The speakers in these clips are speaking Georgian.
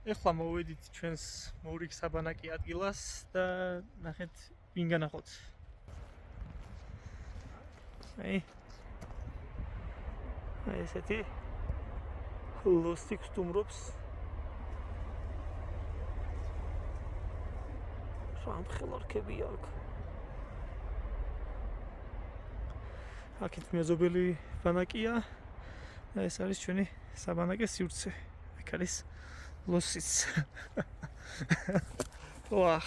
ეხლა მოვედით ჩვენს მორიგ საბანაკი ადგილას და ნახეთ ვინ განახოთ. აი ესეთი ლოსი სტუმრობს. სამხელარქები აქ. აქეთ მეზობელი ბანაკია. ეს არის ჩვენი საბანაკის სივრცე. აქ არის ლოსიც. ვაჰ.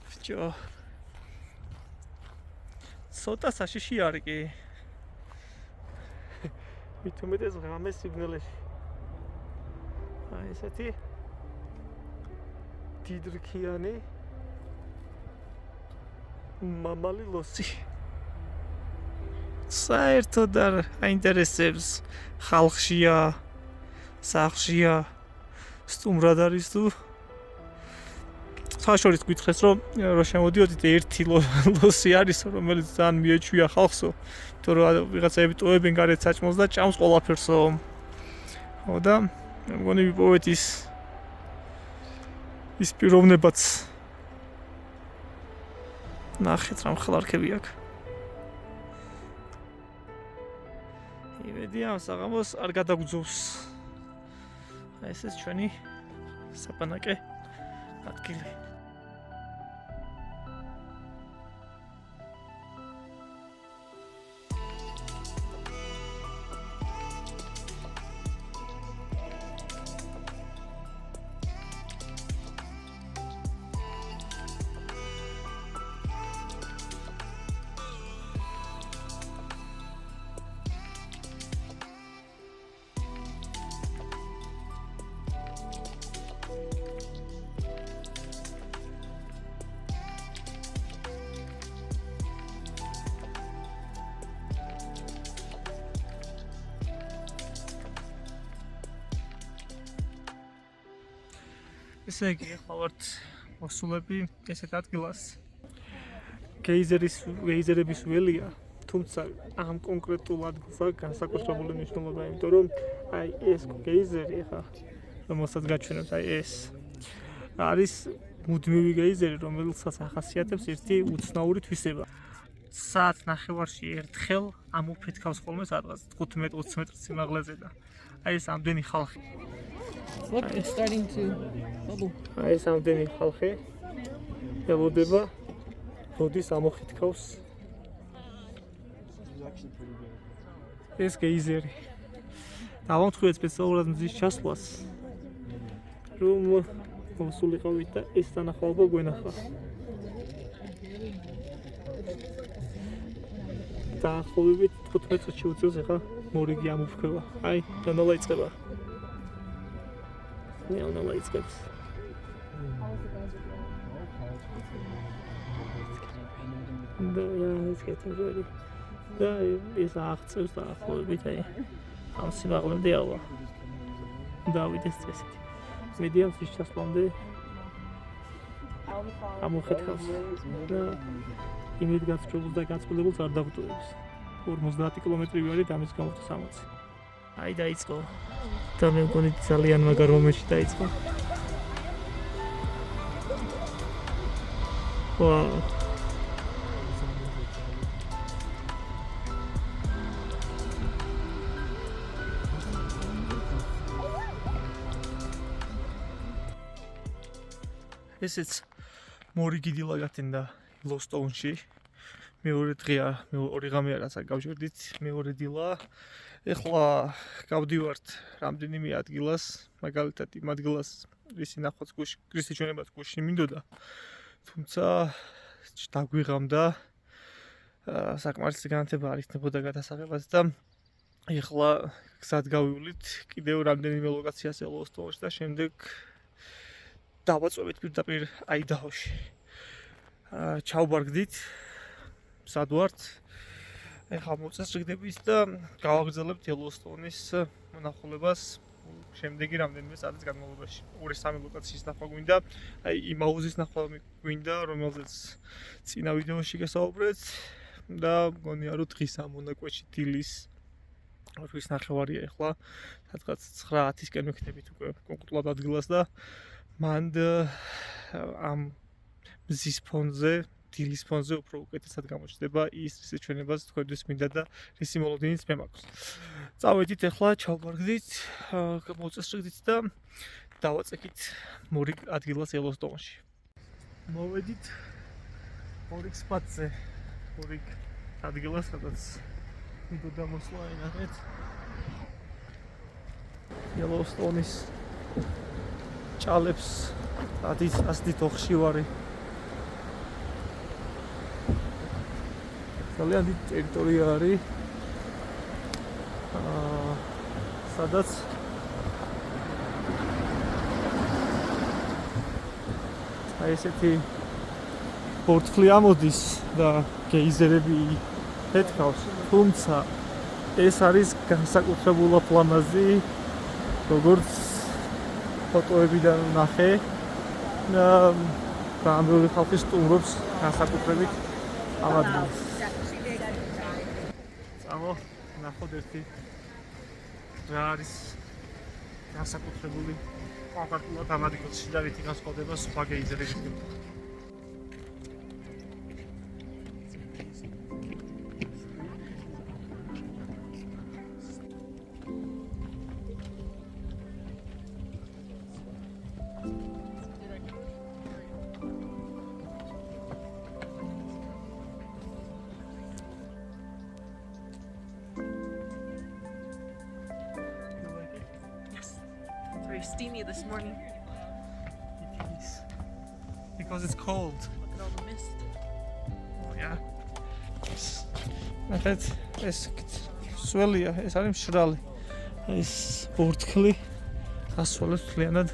ბიჭო. ცოტა საშიში არის კი. მithumetes ღამეს სიგნალეში. აი ესეთი დიდრქიანი მამალი ლოსი. საერთოდ არ აინტერესებს ხალხშია, სახლშია, სტუმრად არის თუ საშუალებით გითხრეს რომ შემოდიოდით ერთი ლოსი არის რომელიც ძალიან მიეჩვია ხალხსო, იმიტომ რომ ვიღაცები ტოვებენ გარეთ საჭმელს და ჭამს ყველაფერსო. ხო და მე მგონი ვიპოვეთ ის პიროვნებაც. ნახეთ რა მხლარქები აქ. იმედი ამ საღამოს არ გადაგძოვს. ეს ჩვენი საბანაკე ადგილი. ესე იგი, ახლა ვართ მოსულები ესეთ ადგილას. გეიზერების ველია, თუმცა ამ კონკრეტულ ადგილს აქვს განსაკუთრებული მნიშვნელობა, იმიტომ რომ აი ეს გეიზერი ახლა რომელსაც გაჩვენებთ, აი ეს არის მუდმივი გეიზერი, რომელსაც ახასიათებს ერთი უცნაური თვისება. საათ ნახევარში ერთხელ ამოფეთქავს ხოლმე სადღაც 15-20 მეტრ სიმაღლეზე და აი ეს ამდენი ხალხი. Look, it's starting to bubble. აი ეს ამდენი ხალხი ელოდება როდის ამოფეთქავს ეს გეიზერი. დავამთხვიეთ სპეციალურად მზის ჩასვლას რომ მოსულიყავით და ეს თანახმობა გვენახა. დაახლოებით 15 წუთში უწევს ახლა მორიგი ამოფრქვევა. აი, ნელა იწყება. ნელა იწყებს. და it's getting ready. და ეს აღწევს დაახლოებით აი ამ სიმაღლემდე ავა. დავიდეს წესით. მედიამ ის ჩასვლამდე ამოხეთქავს და იმედ გაწყვეტილს და გაწყვეტილს არ დაგვტოვებს. 50 კილომეტრი ვარი და ამის გამო 60. აი დაიწყო. და მე მგონი ძალიან მაგარ მომენტში დაიწყო. ვაუ. ესეც მორიგი დილა გათენდა ლოსტოუნში. მეორე დღეა, ორი ღამეა რასაც გავჯერდით, მეორე დილა. ეხლა გავდივართ რამდენიმე ადგილას, მაგალითად იმ ადგილას, რისი ნახვაც გუშინ, რისი ჩვენებაც გუშინ მინდოდა. თუმცა დაგვიღამდა საკმარისი განათება არ იქნებოდა გადასაღებად და ეხლა გზად გავივლით კიდევ რამდენიმე ლოკაციაზე ლოსტოუნში და შემდეგ დავაწვევით პირდაპირ აიდაჰოში. ჩავბარგდით სად ვართ? ეხლა მოწესრიგდებით და გავაგრძელებთ ელოსტონის მონახულებას შემდეგი რამდენიმე საათის განმავლობაში. 2-3 ლოკაციის ნახვა გვინდა, აი იმ აუზის ნახვა გვინდა, რომელზეც წინა ვიდეოში გესაუბრეთ და მგონია რომ დღის ამ მონაკვეთში დილის რვის ნახევარია ახლა, სადღაც 9:10-ისკენ ვიქნებით უკვე კონკრეტულად ადგილას და მანდ ამ მზის ფონზე, დილის ფონზე უფრო უკეთესად გამოჩნდება ის ჩვენებას თქვენთვის მინდა და რისი მოლოდინიც მე მაქვს. წავედით ახლა ჩავმარგდით, მოწესრიგდით და დავაწექით მორიგ ადგილას ელოსტონში. მოვედით მორიგ სპატზე, მორიგ ადგილას, სადაც მიდოდა მოსვლა ენახეთ. ელოსტონის ჭალებს ასდით ოხშივარი. ძალიან დიდი ტერიტორია არის. სადაც აი ესეთი პორტფლი ამოდის და გეიზერები ეთქავს, თუმცა ეს არის განსაკუთრებულად ლამაზი, როგორც ფოტოებიდან ვნახე და რამდენი ხალხი სტუმრობს განსაკუთრებით ამ ადგილას. წავა, ნახოთ ერთი რა არის განსაკუთრებული კონკრეტულად ამ ადგილში და რითი განსხვავდება სხვა გეიზერებისგან. Very steamy this morning. It is. Because it's cold. Look at all the mist. Oh, yeah. ნახეთ, ეს სველია, ეს არის მშრალი. ეს პორტფლი ასველებს მთლიანად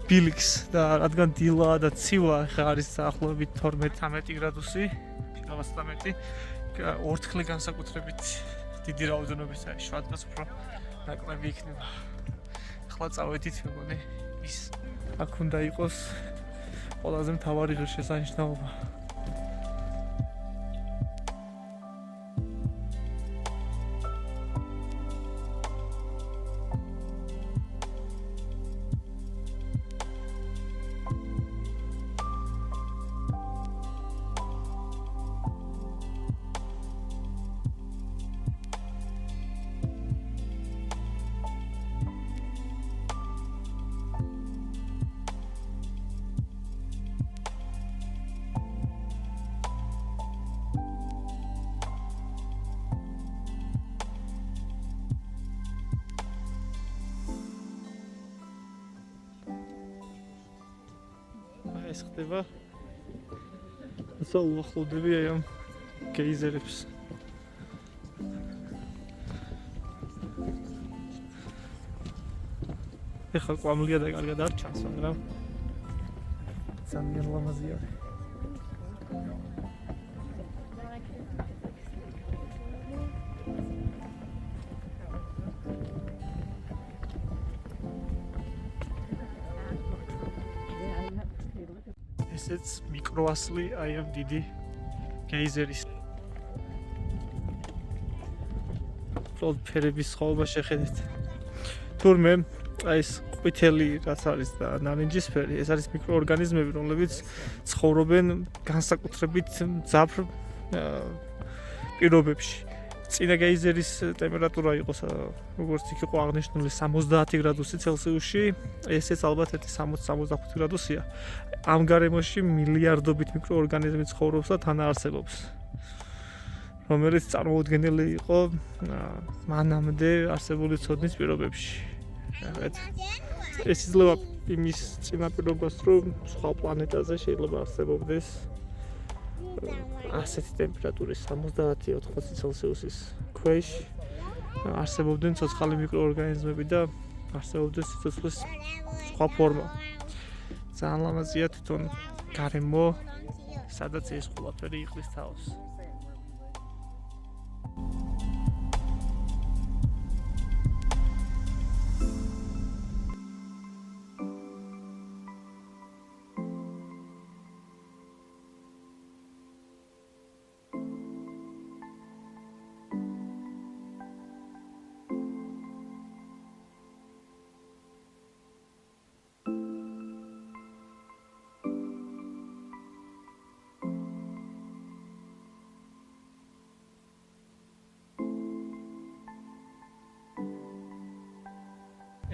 ბილიქს და რადგან დილაა და ცივა ხა არის დაახლოებით 12-13 გრადუსი, 13. ორთქლი განსაკუთრებით დიდი რაოდენობისაა, 7 დღეს უფრო ნაკლები იქნება. ახლა წავედით, მეგონი, ის აქ უნდა იყოს ყველაზე მთავარი ღირსშესანიშნაობა. ეს ხდება. ასე უახლოვდები აი ამ გეიზერებს. ეხლა კვამლია და კარგად არ ჩანს, მაგრამ ძალიან ლამაზია. ესეც მიკროასლი აი ამ დიდი გეიზერის. უბრალოდ ფერების სხვაობა შეხედეთ. თურმე აი ეს ყვითელი რაც არის და ნარინჯისფერი, ეს არის მიკროორგანიზმები, რომლებიც ცხოვრობენ განსაკუთრებით მძაფრ პირობებში. წინა გეიზერის ტემპერატურა იყო როგორც იქ იყო აღნიშნული 70 გრადუსი ცელსიუსში, ესეც ალბათ 60-65 გრადუსია. ამ გარემოში მილიარდობით მიკროორგანიზმი ცხოვრობს და თან არსებობს, რომელიც წარმოუდგენელი იყო მანამდე არსებული ცოდნის პირობებში. ეს იძლევა იმის წინაპირობას, რომ სხვა პლანეტაზე შეიძლება არსებობდეს ასეთი ტემპერატურის 70-80 ცელსიუსის ქვეშ არსებობდნენ ცოცხალი მიკროორგანიზმები და არსებობდეს სიცოცხლის სხვა ფორმა. ძალიან ლამაზია თვითონ გარემო, სადაც ეს ყველაფერი იყრის თავს.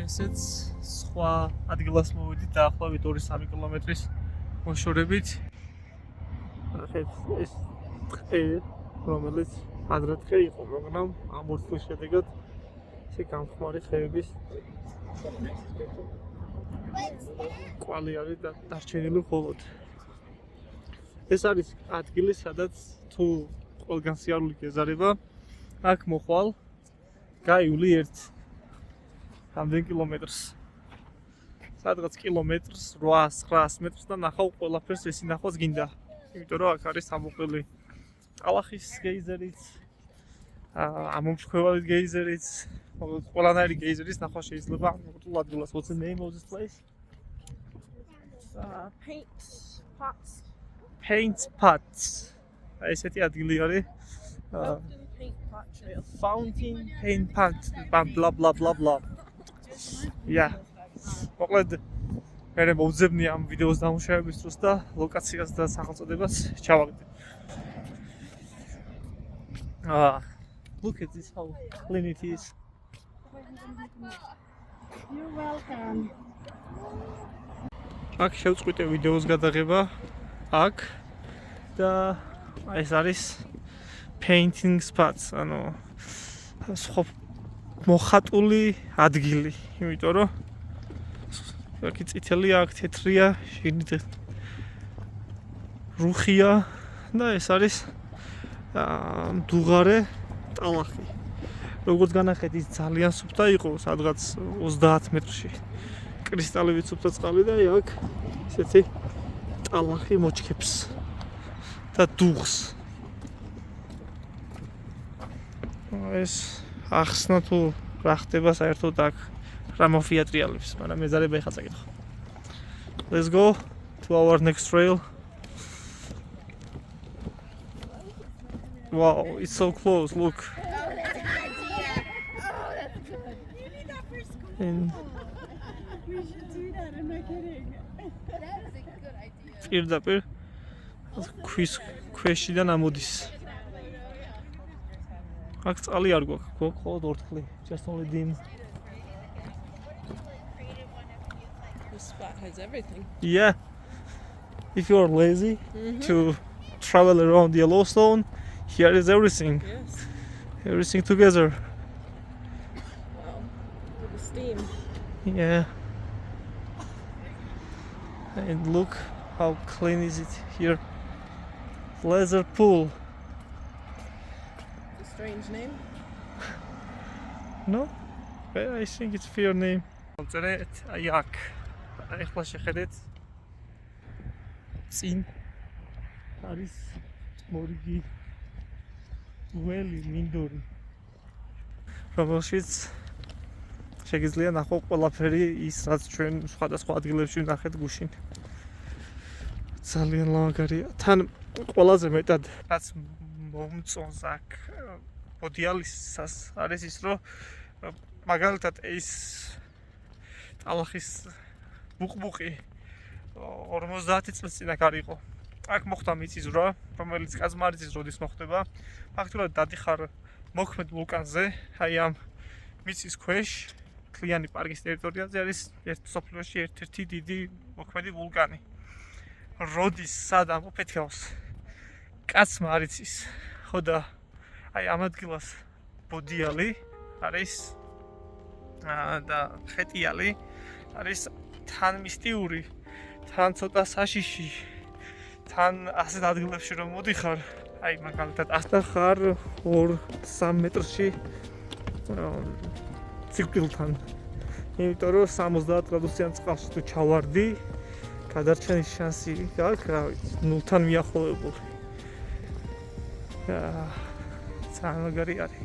ესეც სხვა ადგილას მოვიდით დაახლოებით 2-3 კილომეტრის მოშორებით. ახეთ ეს ტყე, რომელიც ადრე ტყე იყო, მაგრამ ამორთლის შედეგად ისე გამხმარი ხეების კვალი არის დარჩენილი მხოლოდ. ეს არის ადგილი, სადაც თუ ყველგან სიარული გეზარება, აქ მოხვალ გაივლი ერთ რამდენ კილომეტრს. სადღაც კილომეტრს 800-900 მეტრს და ნახავ ყველაფერს ესი ნახვაც გინდა. იმიტომ რომ აქ არის ამოყრილი ტალახის გეიზერიც, ამომშქვევალის გეიზერიც, ყველანაირი გეიზერის ნახვა შეიძლება ამოყრილ ადგილას. What's the name of this place? Paint pots. Paint pots. ესეთი ადგილი არის. Fountain paint pot trail. Fountain paint pot blah blah blah blah. Yeah. მოკლედ მე მოვძებნი ამ ვიდეოს დამუშავების დროს და ლოკაციას და სახელწოდებას ჩავაგდე. Look at this how clean it is. You're welcome. აქ შევწყვიტე ვიდეოს გადაღება აქ და ეს არის painting spots, ანუ სხვა მოხატული ადგილი, იმიტომ რომ აქ წითელია, აქ თეთრია, შიგნით რუხია და ეს არის მდუღარე ტალახი. როგორც განახეთ, ის ძალიან სუფთა იყო, სადღაც 30 მეტრში. კრისტალებით სუფთა წყალი და აქ ესეთი ტალახი მოჩქებს და დუღს. ეს ახსნა თუ რა ხდება საერთოდ აქ რა მოფიატრიალებს, მაგრამ მეზარება ეხლა წაკითხო. Let's go to our next trail. Wow, it's so close, look. Oh, that's a good idea. Oh, that's good. You need that for school. And We should do that. I'm not kidding. That is a good idea. პირდაპირ ქვის ქვეშიდან ამოდის. აქ წყალი არ გვაქვს, გვაქვს მხოლოდ ორთქლი, just only dim. This spot has everything. Yeah. If you are lazy to travel around Yellowstone, here is everything. Yes. Everything together. Wow. Look at the steam. Yeah. And look how clean is it here. Laser pool. A strange name. No? I think it's fair name. წერეთ აი აქ. ახლა შეხედეთ. წინ არის მორიგი ველი მინდორი. რომელშიც შეგიძლია ნახო ყველაფერი ის რაც ჩვენ სხვადასხვა ადგილებში ვნახეთ გუშინ. ძალიან ლამაზია. თან ყველაზე მეტად რაც მომწონს აქ ოდიალისას არის ის რომ მაგალითად ეს ტალახის ბუყბუყი 50 წლის წინ აქ არ იყო. აქ მოხდა მიწისძვრა, რომელიც კაზმარიცის როდის მოხდება. ფაქტობრივად დადიხარ მოქმედ ვულკანზე, აი ამ მიწის ქვეშ, მთლიანი პარკის ტერიტორიაზე არის მსოფლიოში ერთ-ერთი დიდი მოქმედი ვულკანი. როდის სად ამოფეთქავს კაზმარიცის, ხო და აი ამ ადგილას ბოდიალი არის და ხეტიალი არის თან მისტიური, თან ცოტა საშიში, თან ასეთ ადგილებში რომ მოდიხარ, აი მაგალითად ასთან ხარ 2-3 მეტრში ციკლთან. იმიტომ რომ 70 გრადუსიან წყალში თუ ჩავარდი, გადარჩენის შანსი გაქვს, რა ვიცი, ნულთან მიახლოებული. ძალიან მაგარი არის.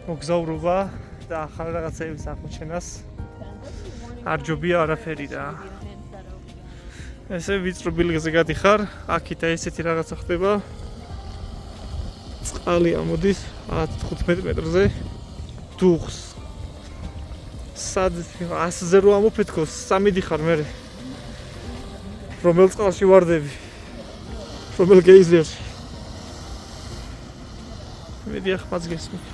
მოგზაურობა და ახალ რაღაცების აღმოჩენას არ ჯობია არაფერი რა. ესე ვიწრო ბილგზე გადიხარ, აქეთ ესეთი რაღაცა ხდება. წყალი ამოდის 10-15 მეტრზე დუღს. სად 100-ზე რო ამოფეთქოს, სამიდიხარ მე. რომელ წყალში ვარდები? რომელ გეიზერში? მედი ახ მას გესმით.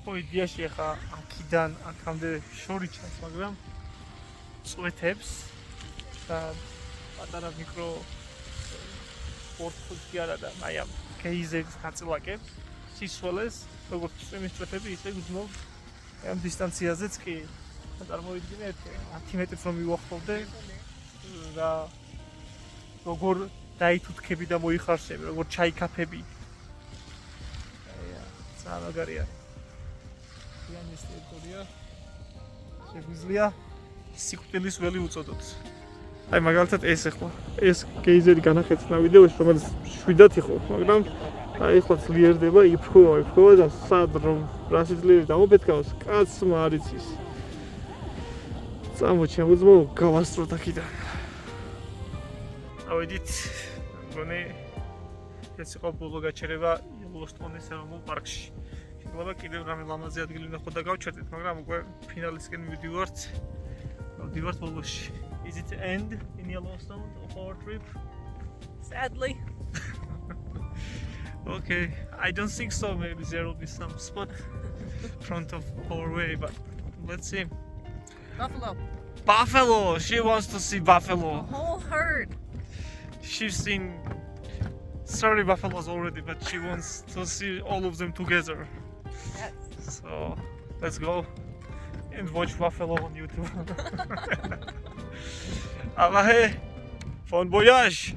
ხო იდეაში ახლა აქიდან აქამდე შორი ჩანს, მაგრამ წვეთებს და პატარა მიკრო პორტფოლს კი არა და აი ამ გეიზერის ნაწილაკებს სისხლეს როგორც წვიმის წვეთები ისე გძნობ ამ დისტანციაზეც კი წარმოიდგინეთ 10 მეტრს რომ მივახტოვდე და როგორ დაითუთქები და მოიხარშები როგორ ჩაიკაფები სამაგარიაიანის ტერიტორია შეგვიძლია სიკვდილის ველი უწოდოთ აი მაგალითად ეს ახლა ეს გეიზერი განახეცნა ვიდეოში რომელიც შვიდად იყო მაგრამ აი ახლა ძლიერდება იფრხვა და სად რომ რა სიძლიერე დამოფეთქავს კაცმა არ იცის წამო ჩემო გავასწროთ აქიდან ავედით მგონი ეს იყო ბოლო გაჩერება იელოუსტოუნის ეროვნულ პარკში შეიძლება კიდევ რამე ლამაზი ადგილი უნდა ხო და გავჩერდეთ მაგრამ უკვე ფინალისკენ მივდივართ ბოლოში Is it the end in Yellowstone of our trip? Sadly. Okay, I don't think so. Maybe there will be some spot in front of our way, but let's see. Buffalo. Buffalo! She wants to see buffalo. Whole herd. She's seen 30 buffaloes already, but she wants to see all of them together. Yes. So let's go and watch buffalo on YouTube. Bon voyage!